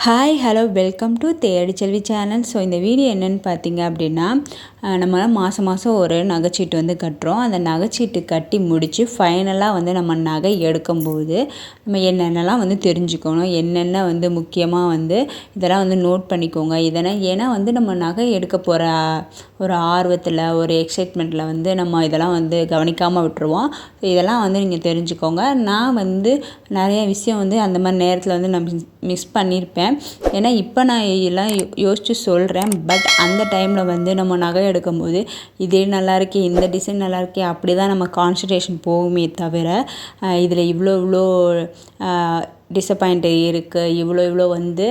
Hi hello welcome to தேடி செல்வி channel. So இந்த video என்னென்னு பார்த்தீங்க அப்படின்னா, நம்ம மாதம் மாதம் ஒரு நகைச்சீட்டு வந்து கட்டுறோம். அந்த நகைச்சீட்டு கட்டி முடித்து ஃபைனலாக வந்து நம்ம நகை எடுக்கும்போது நம்ம என்னென்னலாம் வந்து தெரிஞ்சுக்கணும், என்னென்ன வந்து முக்கியமாக வந்து இதெல்லாம் வந்து நோட் பண்ணிக்கோங்க. ஏன்னா வந்து நம்ம நகை எடுக்க போகிற ஒரு ஆர்வத்தில் ஒரு எக்ஸைட்மெண்ட்டில் வந்து நம்ம இதெல்லாம் வந்து கவனிக்காமல் விட்டுருவோம். ஸோ இதெல்லாம் வந்து நீங்கள் தெரிஞ்சுக்கோங்க. நான் வந்து நிறைய விஷயம் வந்து அந்த மாதிரி நேரத்தில் வந்து நான் மிஸ் பண்ணியிருப்பேன். ஏன்னா இப்போ நான் எல்லாம் யோசித்து சொல்கிறேன். பட் அந்த டைமில் வந்து நம்ம நகை எடுக்கும்போது இதே நல்லா இருக்கே, இந்த டிசைன் நல்லா இருக்கே, அப்படி தான் நம்ம கான்சன்ட்ரேஷன் போகுமே தவிர இதில் இவ்வளோ டிசப்பாயிண்ட் இருக்குது, இவ்வளோ வந்து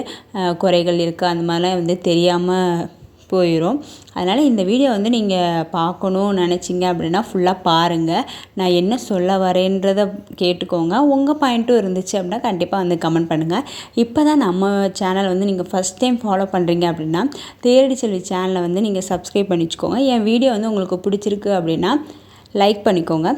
குறைகள் இருக்குது, அந்த மாதிரிலாம் வந்து தெரியாமல் போயிடும். அதனால் இந்த வீடியோ வந்து நீங்கள் பார்க்கணுன்னு நினச்சிங்க அப்படின்னா ஃபுல்லாக பாருங்கள். நான் என்ன சொல்ல வரேன்றதை கேட்டுக்கோங்க. உங்கள் பாயிண்ட்டும் இருந்துச்சு அப்படின்னா கண்டிப்பாக வந்து கமெண்ட் பண்ணுங்கள். இப்போ தான் நம்ம சேனல் வந்து நீங்கள் ஃபஸ்ட் டைம் ஃபாலோ பண்ணுறீங்க அப்படின்னா தேடி செல்வி சேனலை வந்து நீங்கள் சப்ஸ்கிரைப் பண்ணி வச்சுக்கோங்க. என் வீடியோ வந்து உங்களுக்கு பிடிச்சிருக்கு அப்படின்னா லைக் பண்ணிக்கோங்க.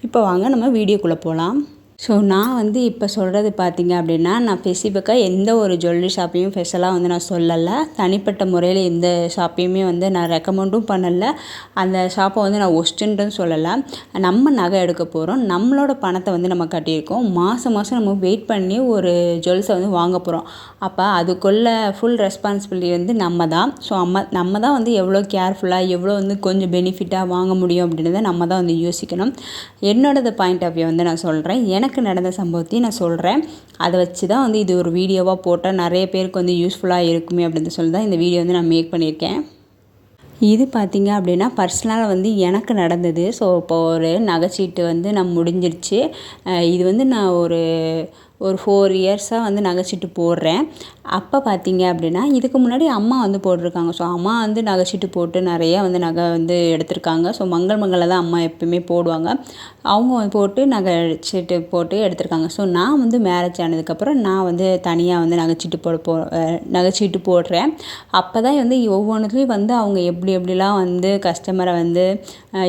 இப்போ வாங்க நம்ம வீடியோக்குள்ளே போகலாம். ஸோ நான் வந்து இப்போ சொல்கிறது பார்த்தீங்க அப்படின்னா, நான் ஸ்பெசிஃபிக்காக எந்த ஒரு ஜுவல்லரி ஷாப்பையும் ஸ்பெஷலாக வந்து நான் சொல்லலை. தனிப்பட்ட முறையில் எந்த ஷாப்பையுமே வந்து நான் ரெக்கமெண்டும் பண்ணலை. அந்த ஷாப்பை வந்து நான் ஒஸ்ட்டுன்ட்டும் சொல்லலை. நம்ம நகை எடுக்க போகிறோம், நம்மளோட பணத்தை வந்து நம்ம கட்டியிருக்கோம். மாதம் நம்ம வெயிட் பண்ணி ஒரு ஜுவல்ஸை வந்து வாங்க போகிறோம். அப்போ அதுக்குள்ள ஃபுல் ரெஸ்பான்சிபிலிட்டி வந்து நம்ம தான். ஸோ நம்ம தான் வந்து எவ்வளோ கேர்ஃபுல்லாக, எவ்வளோ வந்து கொஞ்சம் பெனிஃபிட்டாக வாங்க முடியும் அப்படின்றத நம்ம தான் வந்து யோசிக்கணும். என்னோடது பாயிண்ட் ஆஃப் வியூ வந்து நான் சொல்கிறேன். எனக்கு நடந்த சம்பவத்தையும் நான் சொல்கிறேன். அதை வச்சு தான் வந்து இது ஒரு வீடியோவாக போட்டால் நிறைய பேருக்கு வந்து யூஸ்ஃபுல்லாக இருக்குமே அப்படின்னு சொல்லி தான் இந்த வீடியோ வந்து நான் மேக் பண்ணியிருக்கேன். இது பார்த்திங்க அப்படின்னா பர்சனலாக வந்து எனக்கு நடந்தது. ஸோ இப்போ ஒரு நகைச்சீட்டு வந்து நான் முடிஞ்சிருச்சு. இது வந்து நான் ஒரு 4 இயர்ஸாக வந்து நகைச்சீட்டு போடுறேன். அப்போ பார்த்தீங்க அப்படின்னா இதுக்கு முன்னாடி அம்மா வந்து போட்டிருக்காங்க. ஸோ அம்மா வந்து நகைச்சீட்டு போட்டு நிறையா வந்து நகை வந்து எடுத்திருக்காங்க. ஸோ மங்களில் தான் அம்மா எப்பவுமே போடுவாங்க. அவங்க போட்டு நகைச்சீட்டு போட்டு எடுத்திருக்காங்க. ஸோ நான் வந்து மேரேஜ் ஆனதுக்கப்புறம் நான் வந்து தனியாக வந்து நகைச்சீட்டு போடுறேன். அப்போ தான் வந்து ஒவ்வொன்றுத்துலேயும் வந்து அவங்க எப்படிலாம் வந்து கஸ்டமரை வந்து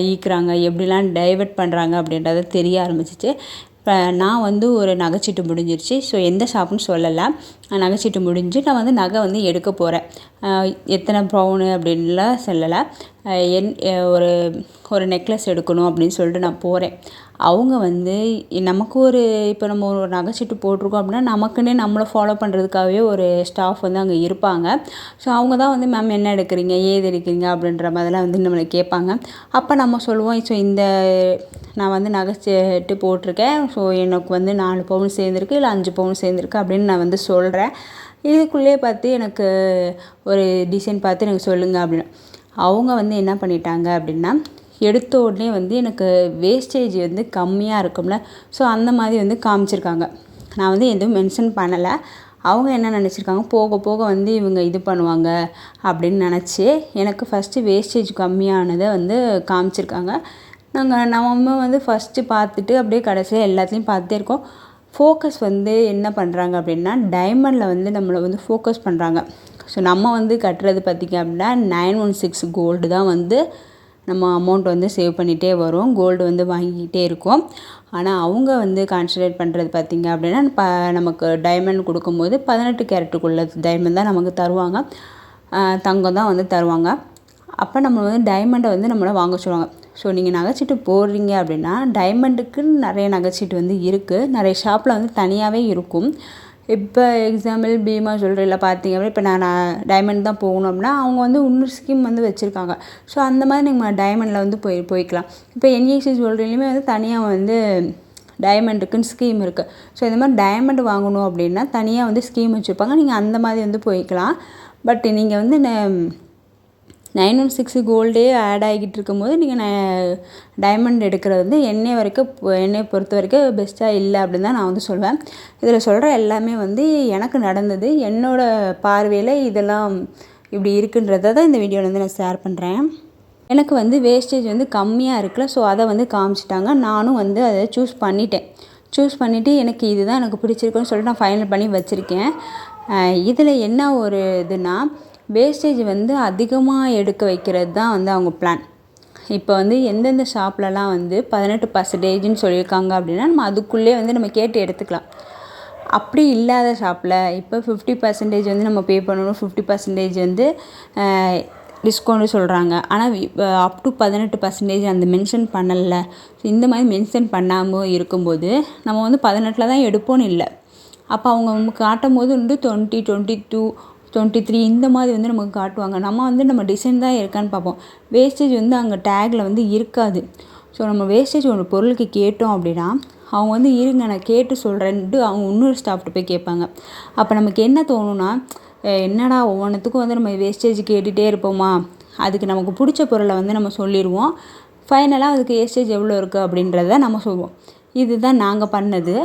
ஈக்குறாங்க, எப்படிலாம் டைவர்ட் பண்ணுறாங்க அப்படின்றது தெரிய ஆரம்பிச்சிச்சு. இப்போ நான் வந்து ஒரு நகைச்சீட்டு முடிஞ்சிருச்சு. ஸோ எந்த ஷாப்புன்னு சொல்லலை. நகைச்சீட்டு முடிஞ்சு நான் வந்து நகை வந்து எடுக்க போகிறேன். எத்தனை பவுனு அப்படின்லாம் சொல்லலை. ஒரு நெக்லஸ் எடுக்கணும் அப்படின்னு சொல்லிட்டு நான் போகிறேன். அவங்க வந்து நமக்கு இப்போ நம்ம ஒரு நகைச்சீட்டு போட்டிருக்கோம் அப்படின்னா நமக்குன்னே நம்மளை ஃபாலோ பண்ணுறதுக்காகவே ஒரு ஸ்டாஃப் வந்து அங்கே இருப்பாங்க. ஸோ அவங்க தான் வந்து மேம் என்ன எடுக்கிறீங்க, ஏது எடுக்கிறீங்க அப்படின்ற மாதிரிலாம் வந்து நம்மளை கேட்பாங்க. அப்போ நம்ம சொல்லுவோம், ஸோ நான் வந்து நகைச்சீட்டு போட்டிருக்கேன். ஸோ எனக்கு வந்து 4 பவுன் சேர்ந்துருக்கு, இல்லை 5 பவுன் சேர்ந்துருக்கு அப்படின்னு நான் வந்து சொல்கிறேன். இதுக்குள்ளேயே பார்த்து எனக்கு ஒரு டிசைன் பார்த்து எனக்கு சொல்லுங்கள் அப்படின்னு. அவங்க வந்து என்ன பண்ணிட்டாங்க அப்படின்னா, எடுத்த உடனே வந்து எனக்கு வேஸ்டேஜ் வந்து கம்மியாக இருக்கும்ல, ஸோ அந்த மாதிரி வந்து காமிச்சிருக்காங்க. நான் வந்து எதுவும் மென்ஷன் பண்ணலை. அவங்க என்ன நினச்சிருக்காங்க, போக போக வந்து இவங்க இது பண்ணுவாங்க அப்படின்னு நினச்சி எனக்கு ஃபஸ்ட்டு வேஸ்டேஜ் கம்மியானதை வந்து காமிச்சிருக்காங்க. நம்ம வந்து ஃபஸ்ட்டு பார்த்துட்டு அப்படியே கடைசியாக எல்லாத்துலேயும் பார்த்துட்டே இருக்கோம். ஃபோக்கஸ் வந்து என்ன பண்ணுறாங்க அப்படின்னா, டைமண்டில் வந்து நம்மளை வந்து ஃபோக்கஸ் பண்ணுறாங்க. ஸோ நம்ம வந்து கட்டுறது பார்த்திங்க அப்படின்னா 916 கோல்டு தான் வந்து நம்ம அமௌண்ட் வந்து சேவ் பண்ணிகிட்டே வரும், கோல்டு வந்து வாங்கிக்கிட்டே இருக்கும். ஆனால் அவங்க வந்து கான்சன்ட்ரேட் பண்ணுறது பார்த்திங்க அப்படின்னா நமக்கு டைமண்ட் கொடுக்கும்போது 18 கேரட்டுக்குள்ள டைமண்ட் தான் நமக்கு தருவாங்க, தங்கம் தான் வந்து தருவாங்க. அப்போ நம்ம வந்து டைமண்டை வந்து நம்மளை வாங்க சொல்லுவாங்க. ஸோ நீங்கள் நகைச்சீட்டு போடுறீங்க அப்படின்னா டைமண்டுக்குன்னு நிறைய நகைச்சீட்டு வந்து இருக்குது. நிறைய ஷாப்பில் வந்து தனியாகவே இருக்கும். இப்போ எக்ஸாம்பிள் பீமா ஜுவல்லரியில் பார்த்தீங்க அப்படின்னா, இப்போ நான் டைமண்ட் தான் போகணும் அப்படின்னா அவங்க வந்து இன்னொரு ஸ்கீம் வந்து வச்சுருக்காங்க. ஸோ அந்த மாதிரி நீங்கள் டைமண்டில் வந்து போய்க்கலாம். இப்போ என்இசி ஜுவல்லரிலையுமே வந்து தனியாக வந்து டைமண்டுக்குன்னு ஸ்கீம் இருக்குது. ஸோ இந்த மாதிரி டைமண்ட் வாங்கணும் அப்படின்னா தனியாக வந்து ஸ்கீம் வச்சுருப்பாங்க. நீங்கள் அந்த மாதிரி வந்து போய்க்கலாம். பட் நீங்கள் வந்து 916 கோல்டே ஆட் ஆகிட்டு இருக்கும்போது நீங்கள் டைமண்ட் எடுக்கிறது வந்து என்னை பொறுத்த வரைக்கும் பெஸ்ட்டாக இல்லை அப்படின்னு தான் நான் வந்து சொல்வேன். இதில் சொல்கிற எல்லாமே வந்து எனக்கு நடந்தது, என்னோடய பார்வையில் இதெல்லாம் இப்படி இருக்குன்றதை தான் இந்த வீடியோவில் வந்து நான் ஷேர் பண்ணுறேன். எனக்கு வந்து வேஸ்டேஜ் வந்து கம்மியாக இருக்குல்ல, ஸோ அதை வந்து காமிச்சிட்டாங்க. நானும் வந்து அதை சூஸ் பண்ணிவிட்டு எனக்கு இதுதான் எனக்கு பிடிச்சிருக்குன்னு சொல்லிட்டு நான் ஃபைனல் பண்ணி வச்சுருக்கேன். இதில் என்ன ஒரு இதுனா, வேஸ்டேஜ் வந்து அதிகமாக எடுக்க வைக்கிறது தான் வந்து அவங்க பிளான். இப்போ வந்து எந்தெந்த ஷாப்லலாம் வந்து 18% சொல்லியிருக்காங்க அப்படின்னா நம்ம அதுக்குள்ளே வந்து நம்ம கேட்டு எடுத்துக்கலாம். அப்படி இல்லாத ஷாப்பில் இப்போ 50% வந்து நம்ம பே பண்ணணும், 50% வந்து டிஸ்கவுண்ட்டு சொல்கிறாங்க. ஆனால் அப் டு 18% அந்த மென்ஷன் பண்ணல. ஸோ இந்த மாதிரி மென்ஷன் பண்ணாமல் இருக்கும்போது நம்ம வந்து 18 தான் எடுப்போன்னு இல்லை. அப்போ அவங்க நமக்கு காட்டும் போது வந்து 20, 22, 23 இந்த மாதிரி வந்து நமக்கு காட்டுவாங்க. நம்ம வந்து நம்ம டிசைன் தான் இருக்கான்னு பார்ப்போம். வேஸ்டேஜ் வந்து அங்கே டேக்கில் வந்து இருக்காது. ஸோ நம்ம வேஸ்டேஜ் ஒரு பொருளுக்கு கேட்டோம் அப்படின்னா அவங்க வந்து இருங்க நான் கேட்டு சொல்கிறேன்ட்டு அவங்க இன்னொரு ஸ்டாஃப்ட்ட போய் கேட்பாங்க. அப்போ நமக்கு என்ன தோணுன்னா, என்னடா ஒவ்வொன்றுத்துக்கும் வந்து நம்ம வேஸ்டேஜ் கேட்டுகிட்டே இருப்போமா, அதுக்கு நமக்கு பிடிச்ச பொருளை வந்து நம்ம சொல்லிடுவோம். ஃபைனலாக அதுக்கு வேஸ்டேஜ் எவ்வளோ இருக்குது அப்படின்றத நம்ம சொல்லுவோம். இதுதான் நாங்கள் பண்ணது.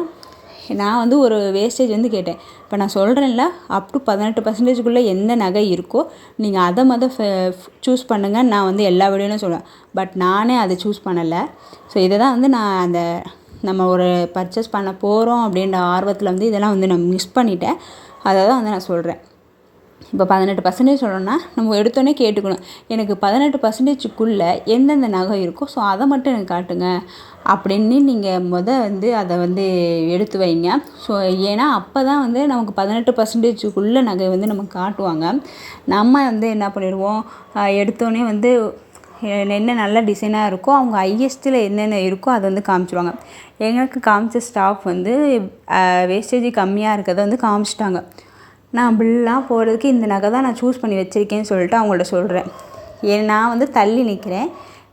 நான் வந்து ஒரு வேஸ்டேஜ் வந்து கேட்டேன். இப்போ நான் சொல்கிறேன்ல, அப் டு 18%க்குள்ளே எந்த நகை இருக்கோ நீங்கள் அதை சூஸ் பண்ணுங்கள். நான் வந்து எல்லா வீடியோலையும் சொல்லுவேன். பட் நானே அதை சூஸ் பண்ணலை. ஸோ இதை தான் வந்து நான் அந்த நம்ம ஒரு பர்ச்சேஸ் பண்ண போகிறோம் அப்படின்ற ஆர்வத்தில் வந்து இதெல்லாம் வந்து நான் மிஸ் பண்ணிட்டேன். அதை தான் வந்து நான் சொல்கிறேன். இப்போ 18% சொல்லணும்னா நம்ம எடுத்தோடனே கேட்டுக்கணும், எனக்கு 18%க்குள்ளே எந்தெந்த நகை இருக்கோ ஸோ அதை மட்டும் எனக்கு காட்டுங்க அப்படின்னு நீங்கள் வந்து அதை வந்து எடுத்து வைங்க. ஸோ ஏன்னா அப்போ தான் வந்து நமக்கு 18%க்குள்ளே நகை வந்து நமக்கு காட்டுவாங்க. நம்ம வந்து என்ன பண்ணிடுவோம், எடுத்தோடனே வந்து என்ன நல்ல டிசைனாக இருக்கோ அவங்க ஹையஸ்ட்டில் என்னென்ன இருக்கோ அதை வந்து காமிச்சிடுவாங்க. எங்களுக்கு காமிச்ச ஸ்டாஃப் வந்து வேஸ்டேஜ் கம்மியாக இருக்கிறத வந்து காமிச்சிட்டாங்க. நான் பில்லாம் போடுறதுக்கு இந்த நகை தான் நான் சூஸ் பண்ணி வச்சுருக்கேன்னு சொல்லிட்டு அவங்கள்ட்ட சொல்கிறேன். நான் வந்து தள்ளி நிற்கிறேன்,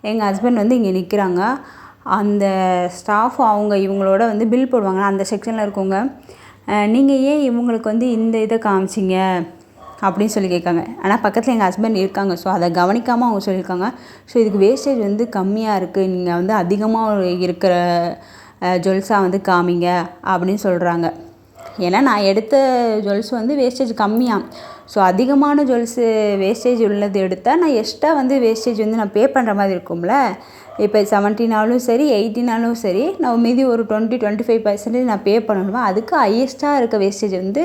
எங்கள் ஹஸ்பண்ட் வந்து இங்கே நிற்கிறாங்க. அந்த ஸ்டாஃப் இவங்களோட வந்து பில் போடுவாங்க அந்த செக்ஷனில் இருக்கவங்க, நீங்கள் ஏன் இவங்களுக்கு வந்து இந்த இதை காமிச்சிங்க அப்படின்னு சொல்லி கேட்காங்க. ஆனால் பக்கத்தில் எங்கள் ஹஸ்பண்ட் இருக்காங்க. ஸோ அதை கவனிக்காமல் அவங்க சொல்லியிருக்காங்க, ஸோ இதுக்கு வேஸ்டேஜ் வந்து கம்மியாக இருக்குது, நீங்கள் வந்து அதிகமாக இருக்கிற ஜுவல்ஸாக வந்து காமிங்க அப்படின்னு சொல்கிறாங்க. ஏன்னா நான் எடுத்த ஜுவல்ஸ் வந்து வேஸ்டேஜ் கம்மியாக, ஸோ அதிகமான ஜுவல்ஸு வேஸ்டேஜ் உள்ளது எடுத்தால் நான் எக்ஸ்ட்ரா வந்து வேஸ்டேஜ் வந்து நான் பே பண்ணுற மாதிரி இருக்கும்ல. இப்போ 17 சரி 18 சரி நான் மீதி ஒரு 20-25% நான் பே பண்ணணுமா, அதுக்கு ஹையஸ்ட்டாக இருக்க வேஸ்டேஜ் வந்து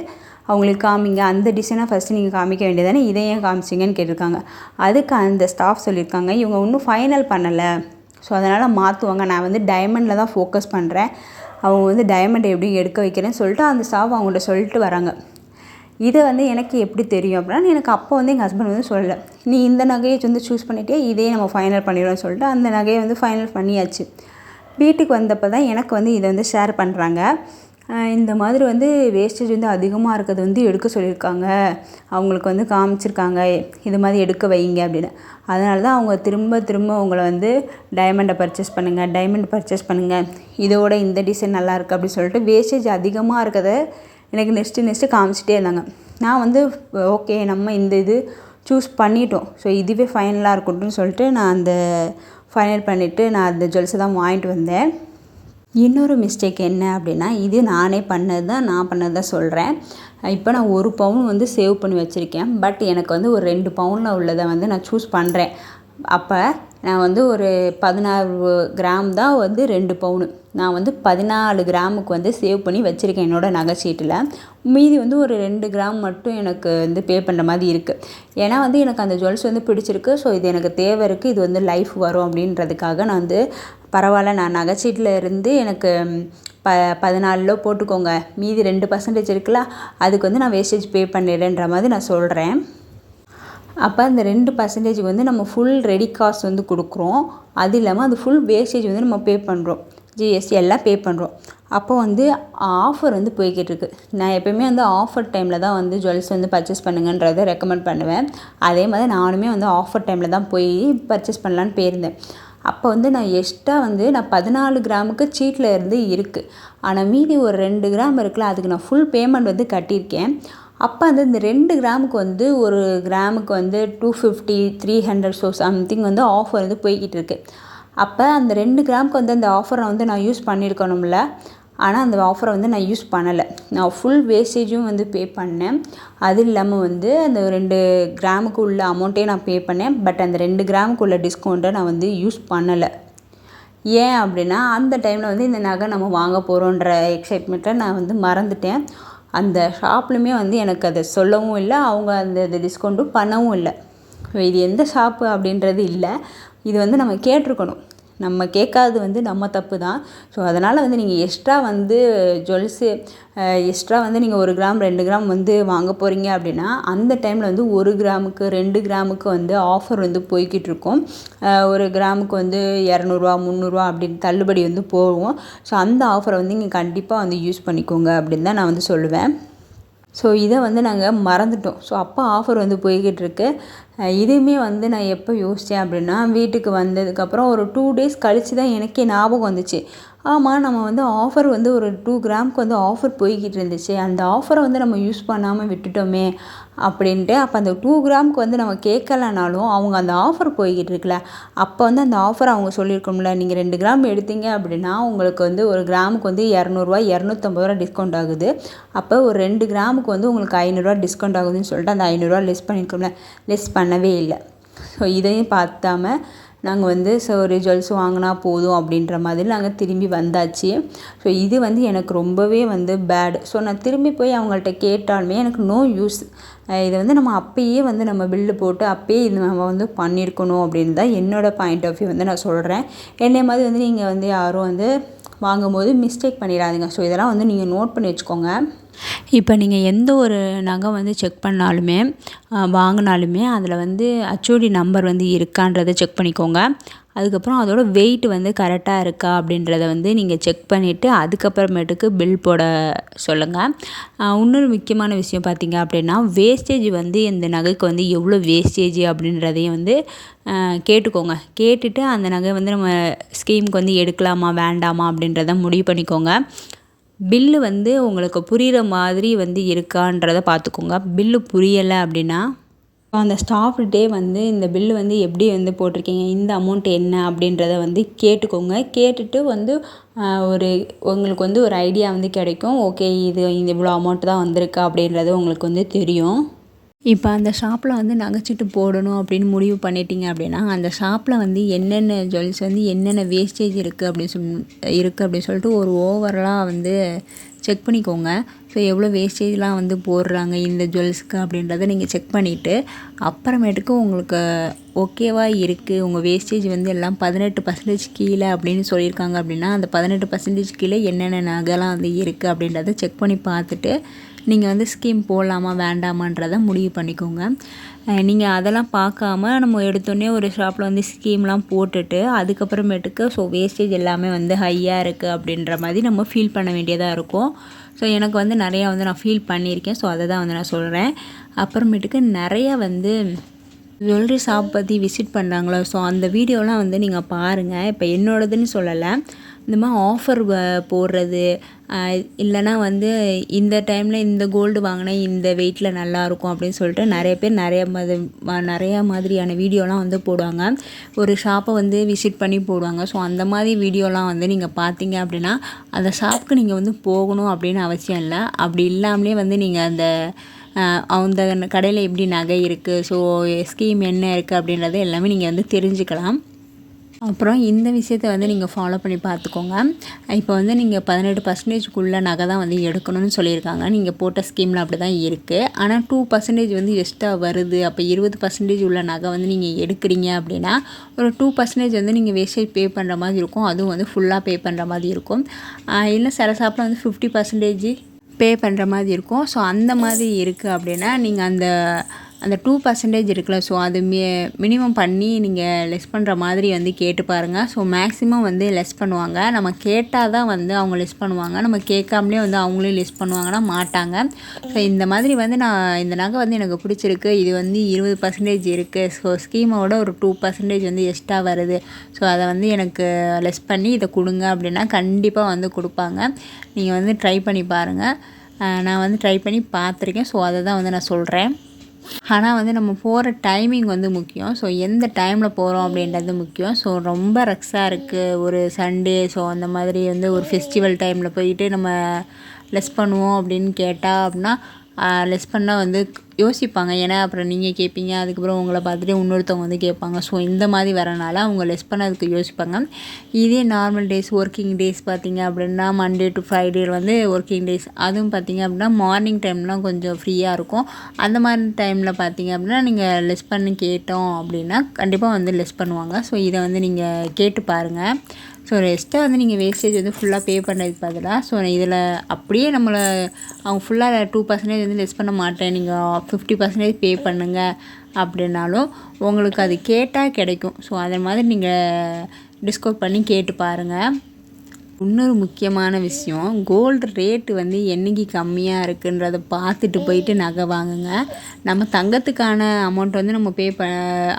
அவங்களுக்கு காமிங்க. அந்த டிசைனாக ஃபஸ்ட்டு நீங்கள் காமிக்க வேண்டியதானே, இதை ஏன் காமிச்சிங்கன்னு கேட்டிருக்காங்க. அதுக்கு அந்த ஸ்டாஃப் சொல்லியிருக்காங்க, இவங்க இன்னும் ஃபைனல் பண்ணலை, ஸோ அதனால் மாற்றுவாங்க. நான் வந்து டைமண்டில் தான் ஃபோக்கஸ் பண்ணுறேன், அவங்க வந்து டைமண்ட் எப்படி எடுக்க வைக்கிறேன்னு சொல்லிட்டு அந்த ஸ்டாஃப் அவங்கள்ட்ட சொல்லிட்டு வராங்க. இதை வந்து எனக்கு எப்படி தெரியும் அப்படின்னா, எனக்கு அப்போ வந்து எங்கள் ஹஸ்பண்ட் வந்து சொல்லலை, நீ இந்த நகையை வந்து சூஸ் பண்ணிட்டே இதே நம்ம ஃபைனல் பண்ணிடுவோம்னு சொல்லிட்டு அந்த நகையை வந்து ஃபைனல் பண்ணியாச்சு. வீட்டுக்கு வந்தப்போ தான் எனக்கு வந்து இதை வந்து ஷேர் பண்ணுறாங்க. இந்த மாதிரி வந்து வேஸ்டேஜ் வந்து அதிகமாக இருக்கிறது வந்து எடுக்க சொல்லியிருக்காங்க, அவங்களுக்கு வந்து காமிச்சிருக்காங்க இது மாதிரி எடுக்க வைங்க அப்படின்னு. அதனால தான் அவங்க திரும்ப அவங்கள வந்து டைமண்ட் பர்ச்சேஸ் பண்ணுங்கள், இதோட இந்த டிசைன் நல்லாயிருக்கு அப்படின்னு சொல்லிட்டு வேஸ்டேஜ் அதிகமாக இருக்கிறத எனக்கு நெக்ஸ்ட்டு காமிச்சிட்டே இருந்தாங்க. நான் வந்து ஓகே நம்ம இந்த இது சூஸ் பண்ணிட்டோம், ஸோ இதுவே ஃபைனலாக இருக்கட்டும்னு சொல்லிட்டு நான் அந்த ஃபைனல் பண்ணிவிட்டு நான் அந்த ஜுவல்ஸை தான் வாங்கிட்டு வந்தேன். இன்னொரு மிஸ்டேக் என்ன அப்படின்னா, இது நான் பண்ணது தான் சொல்கிறேன். இப்போ நான் 1 பவுன் வந்து சேவ் பண்ணி வச்சுருக்கேன். பட் எனக்கு வந்து ஒரு 2 பவுனில் உள்ளதை வந்து நான் சூஸ் பண்ணுறேன். அப்போ நான் வந்து ஒரு 16 கிராம் தான் வந்து 2 பவுனு. நான் வந்து 14 கிராமுக்கு வந்து சேவ் பண்ணி வச்சுருக்கேன் என்னோடய நகைச்சீட்டில். மீதி வந்து ஒரு 2 கிராம் மட்டும் எனக்கு வந்து பே பண்ணுற மாதிரி இருக்குது. ஏன்னா வந்து எனக்கு அந்த ஜுவல்ஸ் வந்து பிடிச்சிருக்கு, ஸோ இது எனக்கு தேவை இருக்குது, இது வந்து லைஃப் வரும் அப்படின்றதுக்காக நான் வந்து பரவாயில்ல நான் நகைச்சீட்டில் இருந்து எனக்கு 14 போட்டுக்கோங்க, மீதி 2% இருக்குல்ல அதுக்கு வந்து நான் வேஸ்டேஜ் பே பண்ணிடுறேன்ற மாதிரி நான் சொல்கிறேன். அப்போ அந்த 2% வந்து நம்ம ஃபுல் ரெடி காசு வந்து கொடுக்குறோம், அது இல்லாமல் அது ஃபுல் வேஸ்டேஜ் வந்து நம்ம பே பண்ணுறோம், ஜிஎஸ்டி எல்லாம் பே பண்ணுறோம். அப்போ வந்து ஆஃபர் வந்து போய்கிட்டு இருக்குது. நான் எப்போயுமே வந்து ஆஃபர் டைமில் தான் வந்து ஜுவல்ஸ் வந்து பர்ச்சேஸ் பண்ணுங்கன்றதை ரெக்கமெண்ட் பண்ணுவேன். அதே மாதிரி நானுமே வந்து ஆஃபர் டைமில் தான் போய் பர்ச்சேஸ் பண்ணலான்னு போயிருந்தேன். அப்போ வந்து நான் எக்ஸ்ட்ரா வந்து நான் 14 கிராமுக்கு சீட்டில் இருந்து இருக்குது, ஆனால் மீதி ஒரு 2 கிராம் இருக்குல்ல அதுக்கு நான் ஃபுல் பேமெண்ட் வந்து கட்டியிருக்கேன். அப்போ வந்து இந்த 2 கிராமுக்கு வந்து ஒரு கிராமுக்கு வந்து 250, 300 ஸோ சம்திங் வந்து ஆஃபர் வந்து போய்கிட்டு இருக்குது. அப்போ அந்த 2 கிராமுக்கு வந்து அந்த ஆஃபரை வந்து நான் யூஸ் பண்ணியிருக்கணும்ல, ஆனால் அந்த ஆஃபரை வந்து நான் யூஸ் பண்ணலை. நான் ஃபுல் வேஸ்டேஜும் வந்து பே பண்ணேன், அது இல்லாமல் வந்து அந்த 2 கிராமுக்கு உள்ள அமௌண்ட்டே நான் பே பண்ணேன். பட் அந்த 2 கிராமுக்கு உள்ள டிஸ்கவுண்ட்டை நான் வந்து யூஸ் பண்ணலை. ஏன் அப்படின்னா அந்த டைமில் வந்து இந்த நகை நம்ம வாங்க போகிறோன்ற எக்ஸைட்மெண்ட்டை நான் வந்து மறந்துட்டேன். அந்த ஷாப்லையுமே வந்து எனக்கு அதை சொல்லவும் இல்லை, அவங்க அந்த டிஸ்கவுண்ட்டும் பண்ணவும் இல்லை. இது எந்த ஷாப்பு அப்படின்றது இல்லை, இது வந்து நம்ம கேட்டிருக்கணும். நம்ம கேட்காதது வந்து நம்ம தப்பு தான். ஸோ அதனால் வந்து நீங்கள் எக்ஸ்ட்ரா வந்து ஜுவல்ஸு எக்ஸ்ட்ரா வந்து நீங்கள் 1 கிராம் 2 கிராம் வந்து வாங்க போகிறீங்க அப்படின்னா அந்த டைமில் வந்து 1 கிராமுக்கு 2 கிராமுக்கு வந்து ஆஃபர் வந்து போய்கிட்டு இருக்கும். 1 கிராமுக்கு வந்து 200 300 அப்படின்னு தள்ளுபடி வந்து போகும். ஸோ அந்த ஆஃபரை வந்து நீங்கள் கண்டிப்பாக வந்து யூஸ் பண்ணிக்கோங்க அப்படின்னு தான் நான் வந்து சொல்லுவேன். ஸோ இதை வந்து நாங்கள் மறந்துட்டோம். ஸோ அப்போ ஆஃபர் வந்து போய்கிட்டுருக்கு. இதுவுமே வந்து நான் எப்போ யோசித்தேன் அப்படின்னா வீட்டுக்கு வந்ததுக்கப்புறம் ஒரு 2 டேஸ் கழித்து தான் எனக்கே ஞாபகம் வந்துச்சு. ஆமாம், நம்ம வந்து ஆஃபர் வந்து ஒரு 2 கிராமுக்கு வந்து ஆஃபர் போய்கிட்டு இருந்துச்சு. அந்த ஆஃபரை வந்து நம்ம யூஸ் பண்ணாமல் விட்டுட்டோமே அப்படின்ட்டு. அப்போ அந்த 2 கிராமுக்கு வந்து நம்ம கேட்கலனாலும் அவங்க அந்த ஆஃபர் போய்கிட்டு இருக்குல்ல, அப்போ வந்து அந்த ஆஃபர் அவங்க சொல்லியிருக்கோம்ல, நீங்கள் 2 கிராம் எடுத்தீங்க அப்படின்னா உங்களுக்கு வந்து 1 கிராமுக்கு வந்து ரூ. 250 டிஸ்கவுண்ட் ஆகுது. அப்போ ஒரு 2 கிராமுக்கு வந்து உங்களுக்கு ரூ. 500 டிஸ்கவுண்ட் ஆகுதுன்னு சொல்லிட்டு அந்த ரூ. 500 லெஸ் பண்ணியிருக்கோம்ல, லெஸ் பண்ணவே இல்லை. ஸோ இதையும் பார்த்தாம நாங்கள் வந்து ஒரு ஜுவல்ஸ் வாங்கினா போதும் அப்படின்ற மாதிரி நாங்கள் திரும்பி வந்தாச்சு. ஸோ இது வந்து எனக்கு ரொம்பவே வந்து பேடு. ஸோ நான் திரும்பி போய் அவங்கள்ட்ட கேட்டாலுமே எனக்கு நோ யூஸ். இதை வந்து நம்ம அப்பயே வந்து நம்ம பில்லு போட்டு அப்பயே இது நம்ம வந்து பண்ணியிருக்கணும் அப்படின்னு தான் என்னோடய பாயிண்ட் ஆஃப் வியூ வந்து நான் சொல்கிறேன். என்னை மாதிரி வந்து நீங்கள் வந்து யாரும் வந்து வாங்கும்போது மிஸ்டேக் பண்ணிடாதீங்க. ஸோ இதெல்லாம் வந்து நீங்கள் நோட் பண்ணி வச்சுக்கோங்க. இப்போ நீங்கள் எந்த ஒரு நகை வந்து செக் பண்ணாலுமே வாங்கினாலுமே அதில் வந்து HOD நம்பர் வந்து இருக்கான்றதை செக் பண்ணிக்கோங்க. அதுக்கப்புறம் அதோட வெயிட் வந்து கரெக்டாக இருக்கா அப்படின்றத வந்து நீங்கள் செக் பண்ணிவிட்டு அதுக்கப்புறமேட்டுக்கு பில் போட சொல்லுங்கள். இன்னொரு முக்கியமான விஷயம் பார்த்தீங்க அப்படின்னா வேஸ்டேஜ் வந்து இந்த நகைக்கு வந்து எவ்வளோ வேஸ்டேஜ் அப்படின்றதையும் வந்து கேட்டுக்கோங்க. கேட்டுட்டு அந்த நகை வந்து நம்ம ஸ்கீமுக்கு வந்து எடுக்கலாமா வேண்டாமா அப்படின்றத முடிவு பண்ணிக்கோங்க. பில்லு வந்து உங்களுக்கு புரிகிற மாதிரி வந்து இருக்கான்றதை பார்த்துக்கோங்க. பில்லு புரியலை அப்படின்னா அந்த ஸ்டாஃப்கிட்டே வந்து இந்த பில்லு வந்து எப்படி வந்து போட்டிருக்கீங்க, இந்த அமௌண்ட் என்ன அப்படின்றத வந்து கேட்டுக்கோங்க. கேட்டுட்டு வந்து உங்களுக்கு வந்து ஒரு ஐடியா வந்து கிடைக்கும். ஓகே, இது இவ்வளோ அமௌண்ட் தான் வந்திருக்கு அப்படின்றது உங்களுக்கு வந்து தெரியும். இப்போ அந்த ஷாப்பில் வந்து நகைச்சீட்டு போடணும் அப்படின்னு முடிவு பண்ணிட்டீங்க அப்படின்னா அந்த ஷாப்பில் வந்து என்னென்ன ஜுவல்ஸ் வந்து என்னென்ன வேஸ்டேஜ் இருக்குது அப்படின்னு சொல்லிட்டு ஒரு ஓவரலாக வந்து செக் பண்ணிக்கோங்க. ஸோ எவ்வளோ வேஸ்டேஜ்லாம் வந்து போடுறாங்க இந்த ஜுவல்ஸுக்கு அப்படின்றத நீங்கள் செக் பண்ணிவிட்டு அப்புறமேட்டுக்கு உங்களுக்கு ஓகேவா இருக்குது, உங்கள் வேஸ்டேஜ் வந்து எல்லாம் 18% கீழே அப்படின்னு சொல்லியிருக்காங்க அப்படின்னா அந்த 18% கீழே என்னென்ன நகைலாம் வந்து இருக்குது அப்படின்றத செக் பண்ணி பார்த்துட்டு நீங்கள் வந்து ஸ்கீம் போடலாமா வேண்டாமான்றதை முடிவு பண்ணிக்கோங்க. நீங்கள் அதெல்லாம் பார்க்காம நம்ம எடுத்தோடனே ஒரு ஷாப்பில் வந்து ஸ்கீம்லாம் போட்டுட்டு அதுக்கப்புறமேட்டுக்கு ஸோ வேஸ்டேஜ் எல்லாமே வந்து ஹையாக இருக்குது அப்படின்ற மாதிரி நம்ம ஃபீல் பண்ண வேண்டியதாக இருக்கும். ஸோ எனக்கு வந்து நிறையா வந்து நான் ஃபீல் பண்ணியிருக்கேன். ஸோ அதை தான் வந்து நான் சொல்கிறேன். அப்புறமேட்டுக்கு நிறையா வந்து ஜுவல்லரி ஷாப் பற்றி விசிட் பண்ணுறாங்களோ ஸோ அந்த வீடியோலாம் வந்து நீங்கள் பாருங்கள். இப்போ என்னோடதுன்னு சொல்லலை, இந்த மாதிரி ஆஃபர் போடுறது இல்லைனா வந்து இந்த டைமில் இந்த கோல்டு வாங்கினா இந்த வெயிட்டில் நல்லாயிருக்கும் அப்படின்னு சொல்லிட்டு நிறைய பேர் நிறையா மாதிரியான வீடியோலாம் வந்து போடுவாங்க. ஒரு ஷாப்பை வந்து விசிட் பண்ணி போடுவாங்க. ஸோ அந்த மாதிரி வீடியோலாம் வந்து நீங்கள் பார்த்தீங்க அப்படின்னா அந்த ஷாப்புக்கு நீங்கள் வந்து போகணும் அப்படின்னு அவசியம் இல்லை. அப்படி இல்லாமலே வந்து நீங்கள் அந்த கடையில் எப்படி நகை இருக்குது, ஸோ ஸ்கீம் என்ன இருக்குது அப்படின்றத எல்லாமே நீங்கள் வந்து தெரிஞ்சுக்கலாம். அப்புறம் இந்த விஷயத்தை வந்து நீங்கள் ஃபாலோ பண்ணி பார்த்துக்கோங்க. இப்போ வந்து நீங்கள் 18% நகை தான் வந்து எடுக்கணும்னு சொல்லியிருக்காங்க. நீங்கள் போட்ட ஸ்கீமில் அப்படி தான் இருக்குது. ஆனால் 2% வந்து எக்ஸ்ட்ரா வருது. அப்போ 20% உள்ள நகை வந்து நீங்கள் எடுக்கிறீங்க அப்படின்னா ஒரு 2% வந்து நீங்கள் வேஸ்டேஜ் பே பண்ணுற மாதிரி இருக்கும். அதுவும் வந்து ஃபுல்லாக பே பண்ணுற மாதிரி இருக்கும். இல்லை சில ஷாப்பில் வந்து 50% பே பண்ணுற மாதிரி இருக்கும். ஸோ அந்த மாதிரி இருக்குது அப்படின்னா நீங்கள் அந்த 2% இருக்குல்ல, ஸோ அது மினிமம் பண்ணி நீங்கள் லெஸ் பண்ணுற மாதிரி வந்து கேட்டு பாருங்கள். ஸோ மேக்ஸிமம் வந்து லெஸ் பண்ணுவாங்க. நம்ம கேட்டால் தான் வந்து அவங்க லெஸ் பண்ணுவாங்க. நம்ம கேட்காமலே வந்து அவங்களே லெஸ் பண்ணுவாங்கன்னா மாட்டாங்க. ஸோ இந்த மாதிரி வந்து நான் இந்த நகை வந்து எனக்கு பிடிச்சிருக்கு, இது வந்து 20% இருக்குது, ஸோ ஸ்கீமோட ஒரு 2% வந்து எக்ஸ்ட்ரா வருது, ஸோ அதை வந்து எனக்கு லெஸ் பண்ணி இதை கொடுங்க அப்படின்னா கண்டிப்பாக வந்து கொடுப்பாங்க. நீங்கள் வந்து ட்ரை பண்ணி பாருங்கள். நான் வந்து ட்ரை பண்ணி பார்த்துருக்கேன். ஸோ அதை தான் வந்து நான் சொல்கிறேன். ஆனால் வந்து நம்ம போகிற டைமிங் வந்து முக்கியம். ஸோ எந்த டைமில் போகிறோம் அப்படின்றது முக்கியம். ஸோ ரொம்ப ரக்ஸாக இருக்குது ஒரு சண்டே, ஸோ அந்த மாதிரி வந்து ஒரு ஃபெஸ்டிவல் டைமில் போயிட்டு நம்ம லெஸ் பண்ணுவோம் அப்படின்னு கேட்டால் அப்படின்னா லெஸ் பண்ணால் வந்து யோசிப்பாங்க. ஏன்னா அப்புறம் நீங்கள் கேட்பீங்க, அதுக்கப்புறம் உங்களை பார்த்துட்டு இன்னொருத்தவங்க வந்து கேட்பாங்க. ஸோ இந்த மாதிரி வரனால அவங்க லெஸ் பண்ணதுக்கு யோசிப்பாங்க. இதே நார்மல் டேஸ் ஒர்க்கிங் டேஸ் பார்த்திங்க அப்படின்னா மண்டே டு ஃப்ரைடே வந்து ஒர்க்கிங் டேஸ், அதுவும் பார்த்திங்க அப்படின்னா மார்னிங் டைம்லாம் கொஞ்சம் ஃப்ரீயாக இருக்கும். அந்த மாதிரி டைமில் பார்த்திங்க அப்படின்னா நீங்கள் லெஸ் பண்ணி கேட்டோம் அப்படின்னா கண்டிப்பாக வந்து லெஸ் பண்ணுவாங்க. ஸோ இதை வந்து நீங்கள் கேட்டு பாருங்கள். ஸோ எக்ஸ்ட்ரா வந்து நீங்கள் வேஸ்டேஜ் வந்து ஃபுல்லாக பே பண்ணுறதுக்கு பதிலாக ஸோ இதில் அப்படியே நம்மளை அவங்க ஃபுல்லாக 2% வந்து லெஸ் பண்ண மாட்டேன், நீங்கள் 50% பே பண்ணுங்கள் அப்படின்னாலும் உங்களுக்கு அது கேட்டால் கிடைக்கும். ஸோ அதை மாதிரி நீங்கள் டிஸ்கவுண்ட் பண்ணி கேட்டு பாருங்கள். இன்னொரு முக்கியமான விஷயம், கோல்டு ரேட்டு வந்து என்றைக்கு கம்மியாக இருக்குன்றதை பார்த்துட்டு போயிட்டு நகை வாங்குங்க. நம்ம தங்கத்துக்கான அமௌண்ட் வந்து நம்ம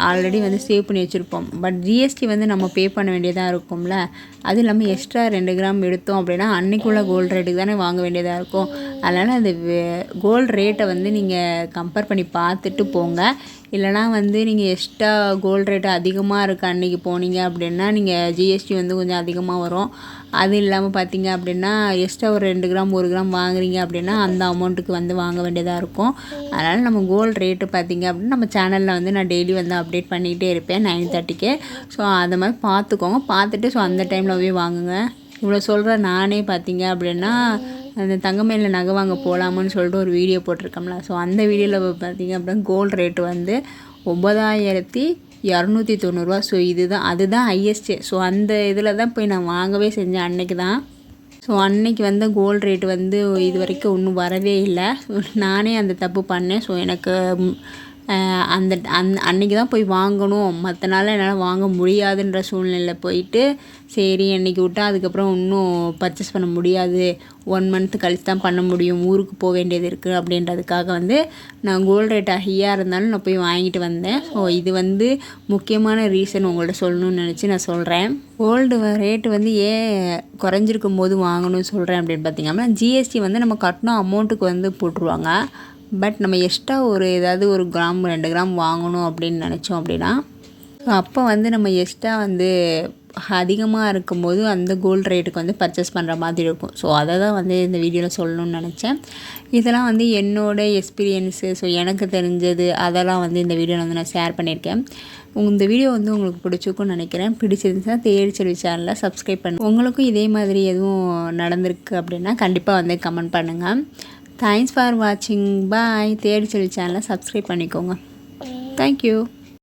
ஆல்ரெடி வந்து சேவ் பண்ணி வச்சுருப்போம். பட் ஜிஎஸ்டி வந்து நம்ம பே பண்ண வேண்டியதாக இருக்கும்ல. அது இல்லாமல் எக்ஸ்ட்ரா 2 கிராம் எடுத்தோம் அப்படின்னா அன்றைக்குள்ள கோல்டு ரேட்டுக்கு தானே வாங்க வேண்டியதாக இருக்கும். அதனால் அந்த கோல்டு ரேட்டை வந்து நீங்கள் கம்பேர் பண்ணி பார்த்துட்டு போங்க. இல்லைனா வந்து நீங்கள் எக்ஸ்ட்ரா கோல்டு ரேட்டு அதிகமாக இருக்க அன்றைக்கி போனீங்க அப்படின்னா நீங்கள் ஜிஎஸ்டி வந்து கொஞ்சம் அதிகமாக வரும். அது இல்லாமல் பார்த்தீங்க அப்படின்னா எக்ஸ்ட்ரா ஒரு 2 கிராம் 1 கிராம் வாங்குறீங்க அப்படின்னா அந்த அமௌண்ட்டுக்கு வந்து வாங்க வேண்டியதாக இருக்கும். அதனால் நம்ம கோல்டு ரேட்டு பார்த்திங்க அப்படின்னா நம்ம சேனலில் வந்து நான் டெய்லி வந்து அப்டேட் பண்ணிக்கிட்டே இருப்பேன் 9:30க்கு. ஸோ அதை மாதிரி பார்த்துக்கோங்க. பார்த்துட்டு ஸோ அந்த டைமில் போய் வாங்குங்க. இவ்வளோ சொல்கிற நானே பார்த்திங்க அப்படின்னா அந்த தங்கமயிலில் நகை வாங்க போகலாமான்னு சொல்லிட்டு ஒரு வீடியோ போட்டிருக்கோம்ல. ஸோ அந்த வீடியோவில் பார்த்திங்க அப்படின்னா கோல்டு ரேட்டு வந்து 9,290 ஸோ அதுதான் ஹையஸ்ட்டு. ஸோ அந்த இதில் தான் போய் நான் வாங்கவே செஞ்சேன் அன்றைக்கி தான். ஸோ அன்றைக்கி வந்து கோல்டு ரேட்டு வந்து இது வரைக்கும் ஒன்றும் வரவே இல்லை. நானே அந்த தப்பு பண்ணேன். ஸோ எனக்கு அன்றைக்கி தான் போய் வாங்கணும், மற்ற நாள் என்னால் வாங்க முடியாதுன்ற சூழ்நிலையில் போயிட்டு சரி அன்றைக்கி விட்டால் அதுக்கப்புறம் இன்னும் பர்ச்சேஸ் பண்ண முடியாது, 1 மந்த் கழிச்சு தான் பண்ண முடியும், ஊருக்கு போக வேண்டியது இருக்குது அப்படின்றதுக்காக வந்து நான் கோல்டு ரேட் ஹையாக இருந்தாலும் நான் போய் வாங்கிட்டு வந்தேன். ஸோ இது வந்து முக்கியமான ரீசன் உங்கள்கிட்ட சொல்லணும்னு நினச்சி நான் சொல்கிறேன். கோல்டு ரேட்டு வந்து ஏன் குறைஞ்சிருக்கும் போது வாங்கணும்னு சொல்கிறேன் அப்படின்னு பார்த்திங்கன்னா ஜிஎஸ்டி வந்து நம்ம கட்டின அமௌண்ட்டுக்கு வந்து போட்டுருவாங்க. பட் நம்ம எக்ஸ்ட்ரா ஏதாவது 1 கிராம் 2 கிராம் வாங்கணும் அப்படின்னு நினச்சோம் அப்படின்னா அப்போ வந்து நம்ம எக்ஸ்ட்ரா வந்து அதிகமாக இருக்கும்போது அந்த கோல்டு ரேட்டுக்கு வந்து பர்ச்சேஸ் பண்ணுற மாதிரி இருக்கும். ஸோ அதை தான் வந்து இந்த வீடியோவில் சொல்லணும்னு நினச்சேன். இதெல்லாம் வந்து என்னோடய எக்ஸ்பீரியன்ஸு. ஸோ எனக்கு தெரிஞ்சது அதெல்லாம் வந்து இந்த வீடியோவில் வந்து நான் ஷேர் பண்ணியிருக்கேன். இந்த வீடியோ வந்து உங்களுக்கு பிடிச்சிருக்குன்னு நினைக்கிறேன். பிடிச்சிருந்துச்சுன்னா தேடி செல்வி சேனலை சப்ஸ்கிரைப் பண்ணுங்கள். உங்களுக்கும் இதே மாதிரி எதுவும் நடந்திருக்கு அப்படின்னா கண்டிப்பாக வந்து கமெண்ட் பண்ணுங்கள். தேங்க்ஸ் ஃபார் வாட்சிங். பாய். தேடி செல்வி சேனலை சப்ஸ்கிரைப் பண்ணிக்கோங்க. தேங்க்யூ.